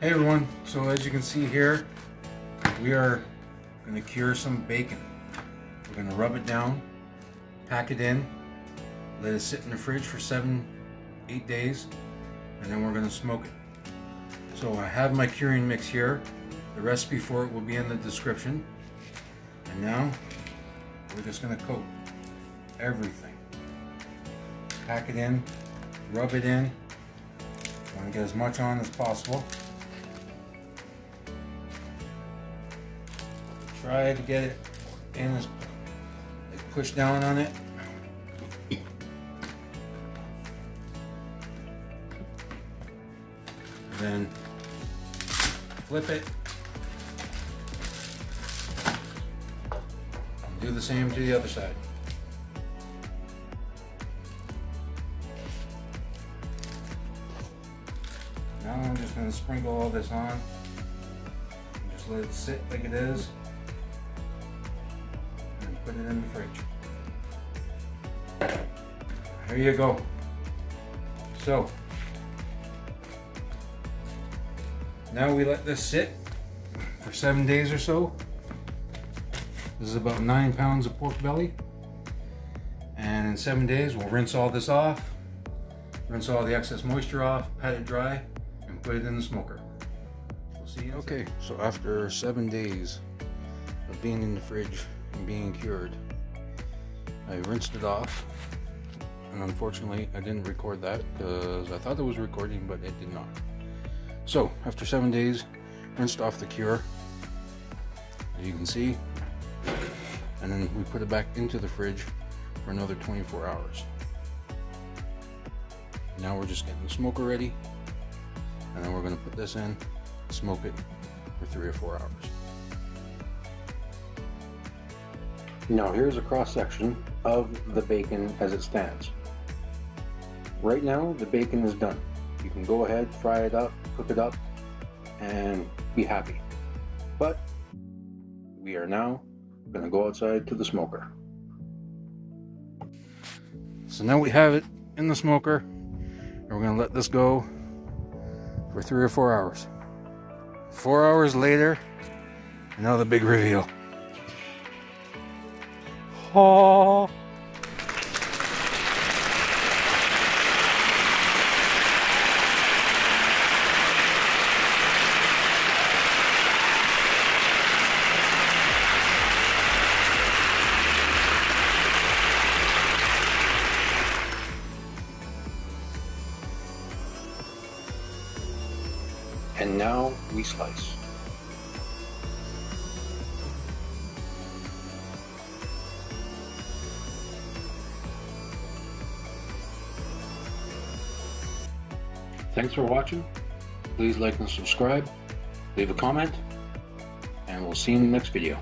Hey everyone, so as you can see here, we are going to cure some bacon. We're going to rub it down, pack it in, let it sit in the fridge for 7-8 days, and then we're going to smoke it. So I have my curing mix here. The recipe for it will be in the description. And now we're just going to coat everything. Pack it in, rub it in. Want to get as much on as possible. Try to get it in as push down on it. Then flip it. And do the same to the other side. Now I'm just going to sprinkle all this on and just let it sit like it is. Put it in the fridge. There you go. So now we let this sit for 7 days or so. This is about 9 pounds of pork belly, and in 7 days we'll rinse all this off, rinse all the excess moisture off, pat it dry, and put it in the smoker. We'll see you. Okay, so after 7 days of being in the fridge and being cured, I rinsed it off, and unfortunately I didn't record that because I thought it was recording, but it did not. So after 7 days, rinsed off the cure, as you can see, and then we put it back into the fridge for another 24 hours. Now we're just getting the smoker ready, and then we're going to put this in, smoke it for 3 or 4 hours. Now here's a cross section of the bacon as it stands. Right now the bacon is done. You can go ahead, fry it up, cook it up, and be happy. But we are now going to go outside to the smoker. So now we have it in the smoker, and we're going to let this go for 3 or 4 hours. 4 hours later, and now the big reveal. Oh. And now we slice. Thanks for watching. Please like and subscribe, leave a comment, and we'll see you in the next video.